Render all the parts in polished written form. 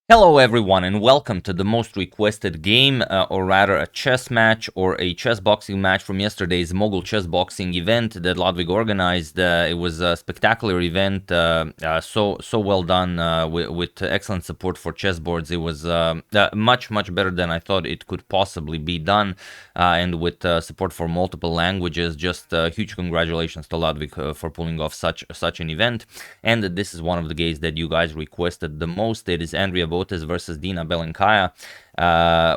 Hello everyone and welcome to the most requested game, or rather a chess match or a chess boxing match from yesterday's Mogul Chessboxing event that Ludwig organized. It was a spectacular event, so well done, with excellent support for chessboards. It was much better than I thought it could possibly be done, and with support for multiple languages. Just huge congratulations to Ludwig for pulling off such an event. And this is one of the games that you guys requested the most. It is Andrea Botez versus Dina Belenkaya.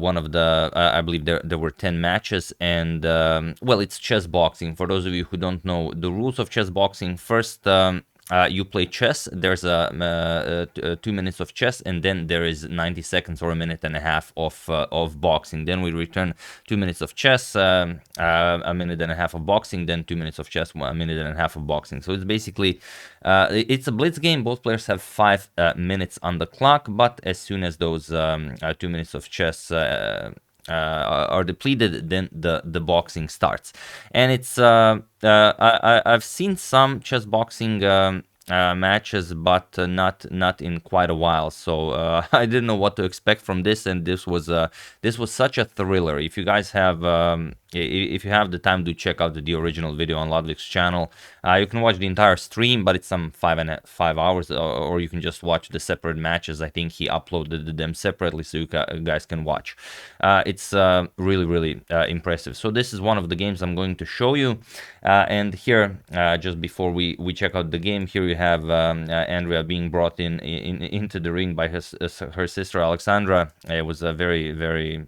One of the, I believe there were 10 matches, and well, it's chess boxing. For those of you who don't know the rules of chess boxing, first you play chess. There's 2 minutes of chess, and then there is 90 seconds or a minute and a half of boxing. Then we return 2 minutes of chess, a minute and a half of boxing, then 2 minutes of chess, a minute and a half of boxing. So it's basically it's a blitz game. Both players have 5 minutes on the clock, but as soon as those 2 minutes of chess are depleted, then the boxing starts. And it's I've seen some chess boxing matches, but not in quite a while. So I didn't know what to expect from this, and this was such a thriller. If you guys have if you have the time, to check out the original video on Ludwig's channel. You can watch the entire stream, but it's some 5 hours, or you can just watch the separate matches. I think he uploaded them separately, so you guys can watch. It's really impressive. So this is one of the games I'm going to show you, and here, just before we check out the game, here you have Andrea being brought into the ring by her sister Alexandra. It was a very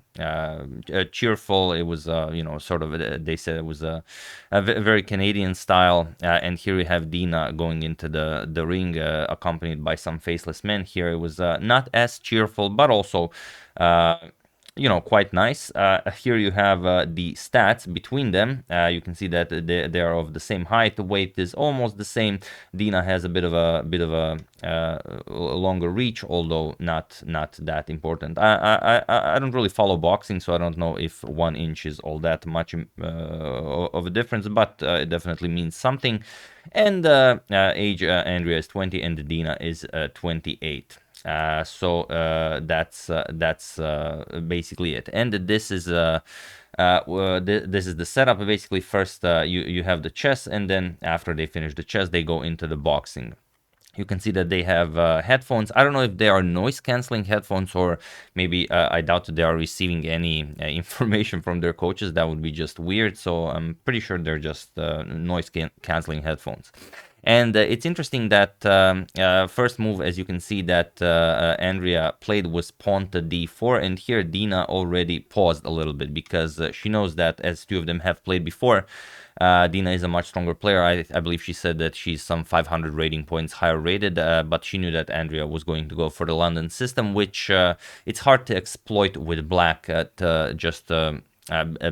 cheerful. It was sort of, they said it was a very Canadian style. And here we have Dina going into the ring, accompanied by some faceless men. Here it was not as cheerful, but also quite nice. Here you have the stats between them. You can see that they are of the same height. The weight is almost the same. Dina has a bit of a longer reach, although not that important. I don't really follow boxing, so I don't know if 1 inch is all that much of a difference, but it definitely means something. And age, Andrea is 20 and Dina is 28. So that's basically it. And this is this is the setup. Basically, first you have the chess, and then after they finish the chess, they go into the boxing. You can see that they have headphones. I don't know if they are noise-canceling headphones, or maybe I doubt they are receiving any information from their coaches. That would be just weird. So I'm pretty sure they're just noise-canceling headphones. And it's interesting that first move, as you can see, that Andrea played was pawn to d4, and here Dina already paused a little bit, because she knows that, as 2 of them have played before, Dina is a much stronger player. I believe she said that she's some 500 rating points higher rated, but she knew that Andrea was going to go for the London system, which it's hard to exploit with black to just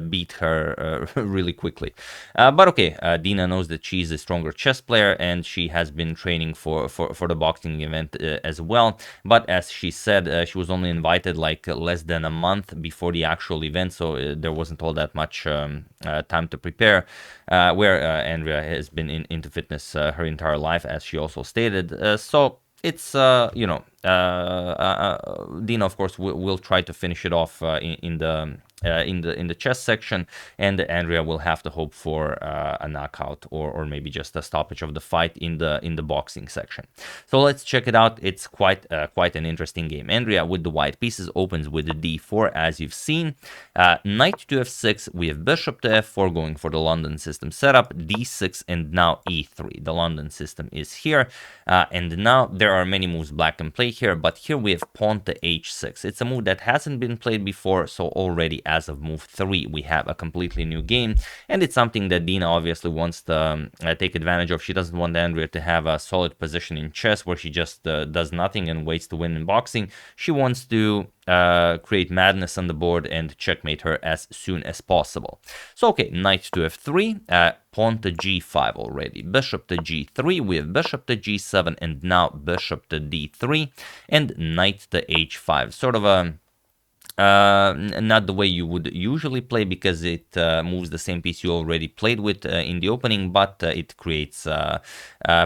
beat her really quickly. But okay, Dina knows that she's a stronger chess player, and she has been training for the boxing event as well. But as she said, she was only invited like less than a month before the actual event, so there wasn't all that much time to prepare, where Andrea has been into fitness her entire life, as she also stated. So it's Dina, of course, will try to finish it off in the chess section, and Andrea will have to hope for a knockout, or maybe just a stoppage of the fight in the boxing section. So let's check it out. It's quite an interesting game. Andrea, with the white pieces, opens with the d4, as you've seen. Knight to f6. We have bishop to f4, going for the London system setup. d6, and now e3. The London system is here, and now there are many moves black can play here, but here we have pawn to h6. It's a move that hasn't been played before, so already as of move 3 we have a completely new game, and it's something that Dina obviously wants to take advantage of. She doesn't want Andrea to have a solid position in chess where she just does nothing and waits to win in boxing. She wants to create madness on the board and checkmate her as soon as possible. So okay, knight to f3, pawn to g5 already, bishop to g3, we have bishop to g7, and now bishop to d3, and knight to h5. Sort of a not the way you would usually play, because it moves the same piece you already played with in the opening, but it creates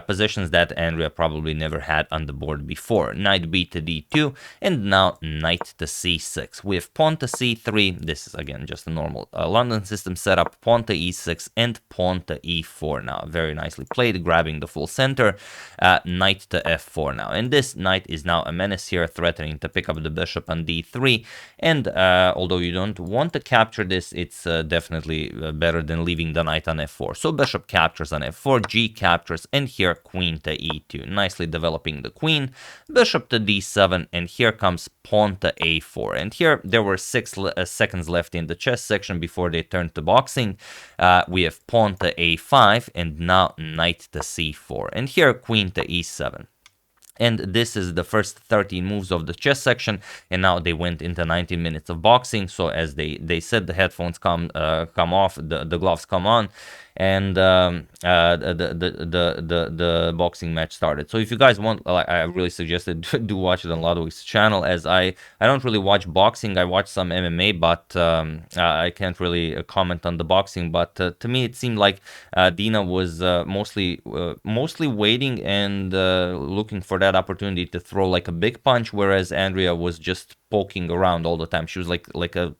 positions that Andrea probably never had on the board before. Knight b to d2, and now knight to c6. We have pawn to c3. This is again just a normal London system setup. Pawn to e6 and pawn to e4 now. Very nicely played, grabbing the full center. Knight to f4 now. And this knight is now a menace here, threatening to pick up the bishop on d3. And although you don't want to capture this, it's definitely better than leaving the knight on f4. So bishop captures on f4, g captures, and here queen to e2. Nicely developing the queen. Bishop to d7, and here comes pawn to a4. And here there were 6 seconds left in the chess section before they turned to boxing. We have pawn to a5, and now knight to c4. And here queen to e7. And this is the first 13 moves of the chess section, and now they went into 19 minutes of boxing. So as they said, the headphones come off, the gloves come on, and the boxing match started. So if you guys want, I really suggested do watch it on Ludwig's channel, as I don't really watch boxing. I watch some MMA, but I can't really comment on the boxing. But to me, it seemed like Dina was mostly waiting and looking for that opportunity to throw like a big punch, whereas Andrea was just poking around all the time. She was like a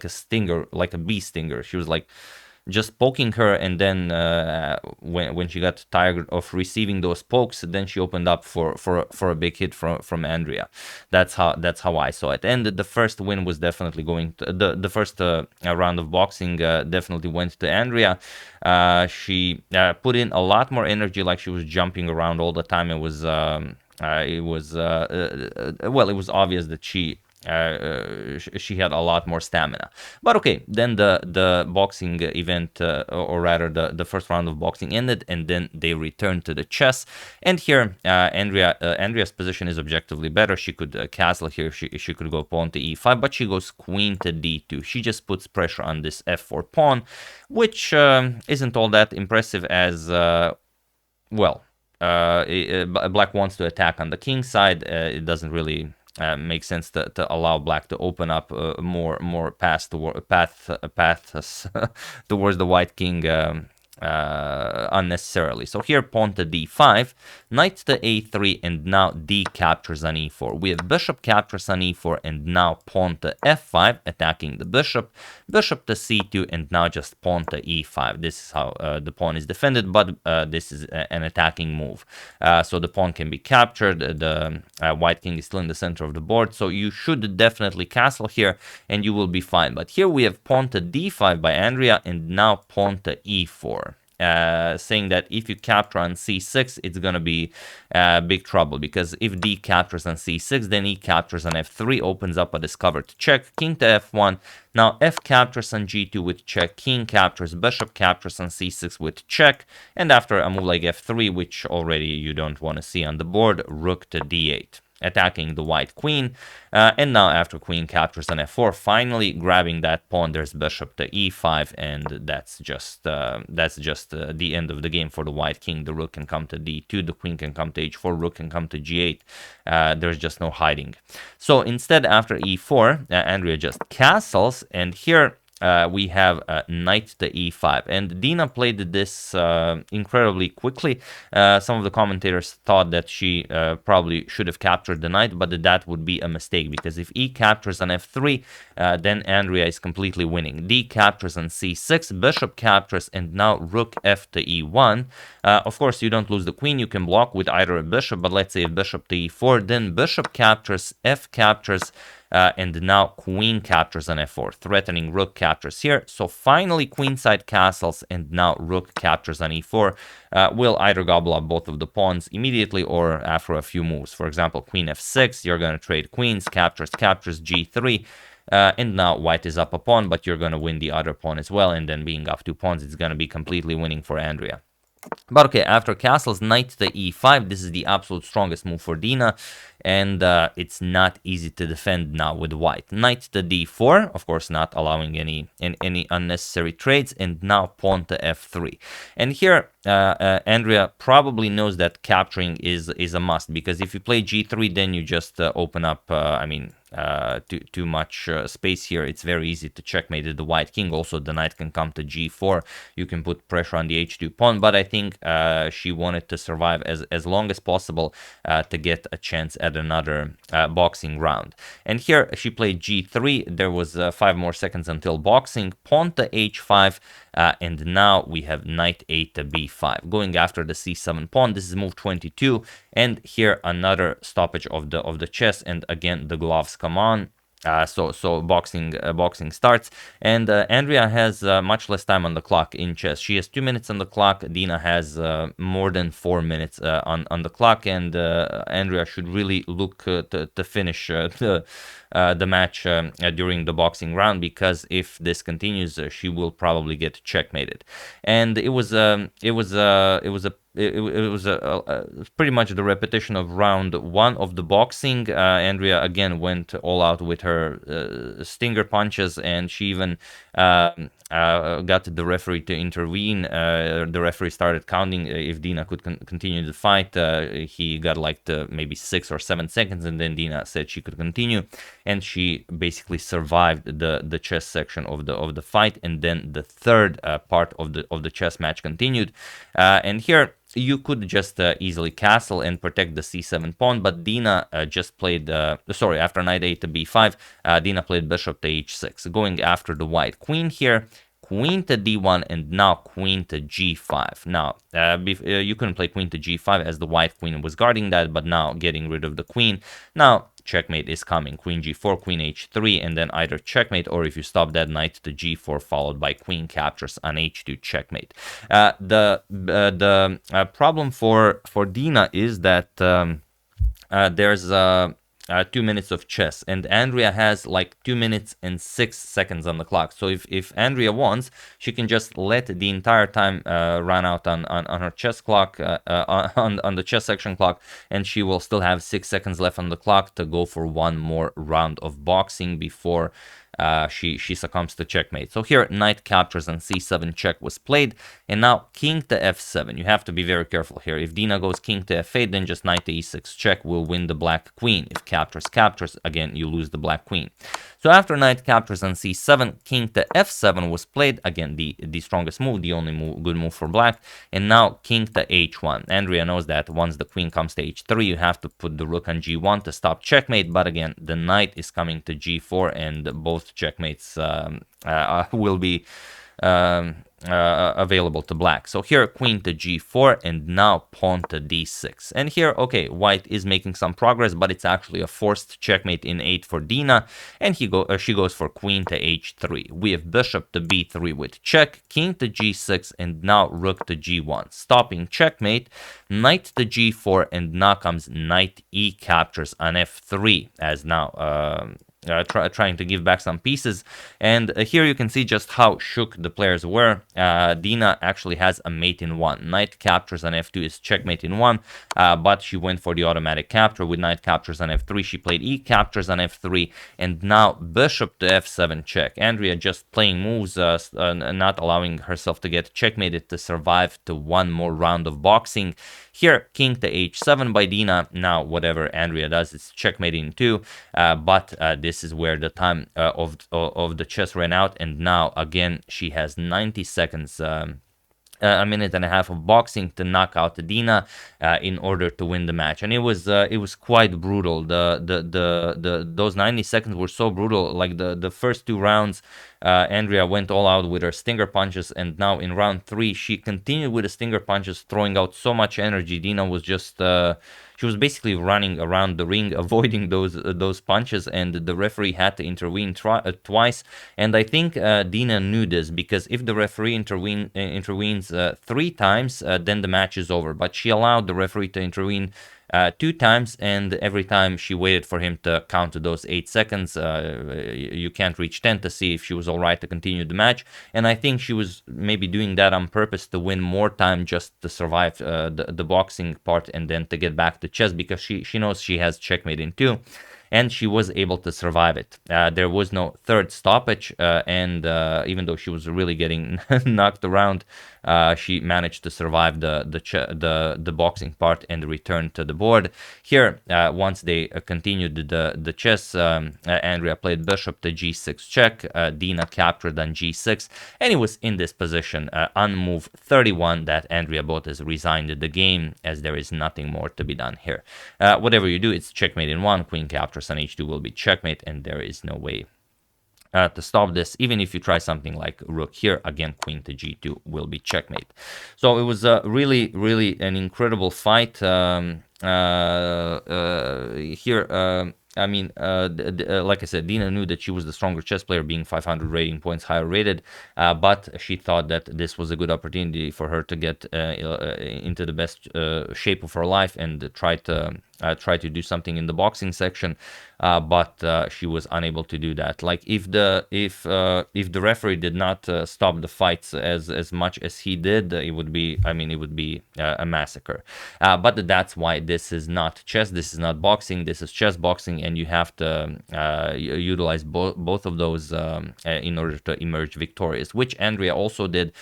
stinger, like a bee stinger. She was like just poking her, and then when she got tired of receiving those pokes, then she opened up for a big hit from Andrea. That's how I saw it. And the first win was definitely going to, the first round of boxing definitely went to Andrea. She put in a lot more energy, like she was jumping around all the time. It was obvious that she had a lot more stamina. But okay, then the boxing event, or rather the first round of boxing ended, and then they returned to the chess. And here Andrea's position is objectively better. She could castle here. She could go pawn to e5, but she goes queen to d2. She just puts pressure on this f4 pawn, which isn't all that impressive, as black wants to attack on the king side. It doesn't really makes sense to allow black to open up more paths towards the white king unnecessarily. So here pawn to d5, knight to a3, and now d captures on e4. We have bishop captures on e4, and now pawn to f5, attacking the bishop, bishop to c2, and now just pawn to e5. This is how the pawn is defended, but this is an attacking move. So the pawn can be captured. The white king is still in the center of the board, so you should definitely castle here, and you will be fine. But here we have pawn to d5 by Andrea, and now pawn to e4. Saying that if you capture on c6, it's gonna be big trouble, because if d captures on c6, then e captures on f3, opens up a discovered check. King to f1. Now f captures on g2 with check, king captures, bishop captures on c6 with check, and after a move like f3, which already you don't want to see on the board, rook to d8. Attacking the white queen, and now after queen captures on f4, finally grabbing that pawn, there's bishop to e5, and that's just the end of the game for the white king. The rook can come to d2, the queen can come to h4, rook can come to g8. There's just no hiding. So instead, after e4, Andrea just castles, and here we have knight to e5, and Dina played this incredibly quickly. Some of the commentators thought that she probably should have captured the knight, but that would be a mistake, because if e captures on f3, then Andrea is completely winning. D captures on c6, bishop captures, and now rook f to e1. Of course, you don't lose the queen. You can block with either a bishop, but let's say if bishop to e4, then bishop captures, f captures, and now queen captures on f4, threatening rook captures here. So finally queenside castles, and now rook captures on e4 will either gobble up both of the pawns immediately or after a few moves. For example, queen f6, you're going to trade queens, captures g3, and now white is up a pawn, but you're going to win the other pawn as well, and then being up 2 pawns, it's going to be completely winning for Andrea. But okay, after castles, knight to e5, this is the absolute strongest move for Dina, and it's not easy to defend now with white. Knight to d4, of course not allowing any unnecessary trades, and now pawn to f3. And here Andrea probably knows that capturing is a must, because if you play g3, then you just open up, too much space here, it's very easy to checkmate the white king. Also, the knight can come to g4. You can put pressure on the h2 pawn, but I think she wanted to survive as long as possible to get a chance at another boxing round. And here she played g3. There was 5 more seconds until boxing. Pawn to h5, and now we have knight 8 to b5, going after the c7 pawn. This is move 22, and here another stoppage of the chess, and again the gloves come on. So boxing starts, and Andrea has much less time on the clock in chess. She has 2 minutes on the clock. Dina has more than 4 minutes on the clock, and Andrea should really look to finish the match during the boxing round, because if this continues, she will probably get checkmated. And it was pretty much the repetition of round 1 of the boxing. Andrea again went all out with her stinger punches, and she even got the referee to intervene. The referee started counting if Dina could continue the fight. He got like maybe 6 or 7 seconds, and then Dina said she could continue, and she basically survived the chess section of the fight. And then the third part of the chess match continued, and here you could just easily castle and protect the c7 pawn, but Dina just played, after knight 8 to b5, Dina played bishop to h6, going after the white queen here, queen to d1, and now queen to g5. Now, you couldn't play queen to g5 as the white queen was guarding that, but now getting rid of the queen. Now, checkmate is coming. Queen g4, queen h3, and then either checkmate, or if you stop that, knight to g4, followed by queen captures on h2, checkmate. The problem for Dina is that there's 2 minutes of chess, and Andrea has like 2 minutes and 6 seconds on the clock. So if Andrea wants, she can just let the entire time run out on her chess clock, on the chess section clock, and she will still have 6 seconds left on the clock to go for one more round of boxing before she succumbs to checkmate. So here knight captures and c7 check was played, and now king to f7. You have to be very careful here. If Dina goes king to f8, then just knight to e6 check will win the black queen. If captures, again you lose the black queen. So after knight captures on c7, king to f7 was played, again the strongest move, the only good move for black. And now king to h1. Andrea knows that once the queen comes to h3, you have to put the rook on g1 to stop checkmate, but again the knight is coming to g4, and both checkmates will be available to black. So here queen to g4, and now pawn to d6. And here, okay, white is making some progress, but it's actually a forced checkmate in 8 for Dina, and she goes for queen to h3. We have bishop to b3 with check, king to g6, and now rook to g1, stopping checkmate, knight to g4, and now comes knight e captures on f3, as now trying to give back some pieces. And here you can see just how shook the players were. Dina actually has a mate in 1. Knight captures on f2 is checkmate in 1, but she went for the automatic capture. With knight captures on f3, she played e captures on f3, and now bishop to f7 check. Andrea just playing moves, not allowing herself to get checkmated to survive to one more round of boxing. Here, king to h7 by Dina. Now, whatever Andrea does, it's checkmating too, but this is where the time of the chess ran out, and now again she has 90 seconds, a minute and a half of boxing to knock out Dina in order to win the match. And it was quite brutal. Those 90 seconds were so brutal. Like the first 2 rounds, Andrea went all out with her stinger punches, and now in round 3 she continued with the stinger punches, throwing out so much energy. Dina was just she was basically running around the ring, avoiding those punches, and the referee had to intervene twice. And I think Dina knew this, because if the referee intervenes 3 times, then the match is over. But she allowed the referee to intervene 2 times, and every time she waited for him to count to those 8 seconds. You can't reach 10 to see if she was all right to continue the match, and I think she was maybe doing that on purpose to win more time, just to survive the boxing part and then to get back to chess, because she knows she has checkmate in 2. and she was able to survive it. There was no third stoppage, and even though she was really getting knocked around, she managed to survive the boxing part and return to the board. Here, once they continued the chess, Andrea played bishop to g6 check, Dina captured on g6, and it was in this position on move 31 that Andrea Botez resigned the game, as there is nothing more to be done here. Whatever you do, it's checkmate in one, queen captures on h2 will be checkmate, and there is no way to stop this. Even if you try something like rook here, again, queen to g2 will be checkmate. So it was really, really an incredible fight. Here, I mean, like I said, Dina knew that she was the stronger chess player, being 500 rating points higher rated, but she thought that this was a good opportunity for her to get into the best shape of her life and try to do something in the boxing section, but she was unable to do that. Like if the referee did not stop the fights as much as he did, it would be, I mean, it would be a massacre. But that's why this is not chess, this is not boxing, this is chess boxing, and you have to utilize both of those in order to emerge victorious, which Andrea also did.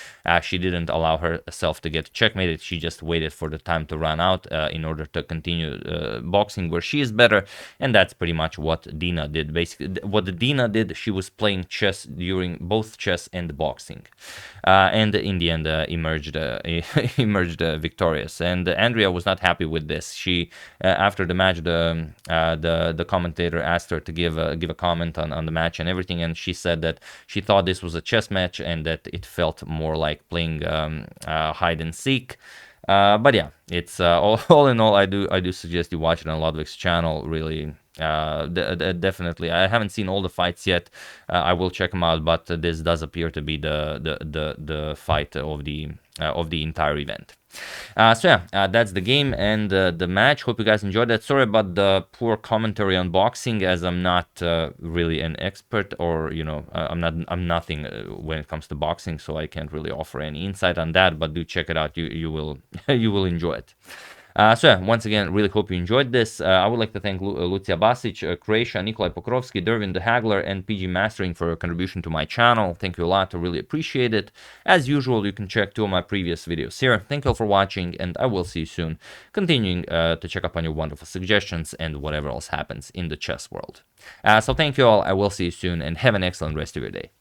She didn't allow herself to get checkmated, she just waited for the time to run out in order to continue boxing where she is better, and that's pretty much what Dina did. Basically, what Dina did, she was playing chess during both chess and boxing, and in the end emerged victorious. And Andrea was not happy with this. She after the match, the commentator asked her to give a comment on the match and everything, and she said that she thought this was a chess match and that it felt more like playing hide and seek. But yeah, it's all in all, I do suggest you watch it on Ludwig's channel. Really, definitely. I haven't seen all the fights yet. I will check them out, but this does appear to be the fight of the entire event. So yeah, that's the game and the match. Hope you guys enjoyed that. Sorry about the poor commentary on boxing, as I'm not really an expert, or I'm nothing when it comes to boxing, so I can't really offer any insight on that. But do check it out. You will you will enjoy it. So yeah, once again, really hope you enjoyed this. I would like to thank Lucia Basic, Croatia, Nikolai Pokrovsky, Dervin the Haggler, and PG Mastering for your contribution to my channel. Thank you a lot. I really appreciate it. As usual, you can check 2 of my previous videos here. Thank you all for watching, and I will see you soon, continuing to check up on your wonderful suggestions and whatever else happens in the chess world. So thank you all. I will see you soon, and have an excellent rest of your day.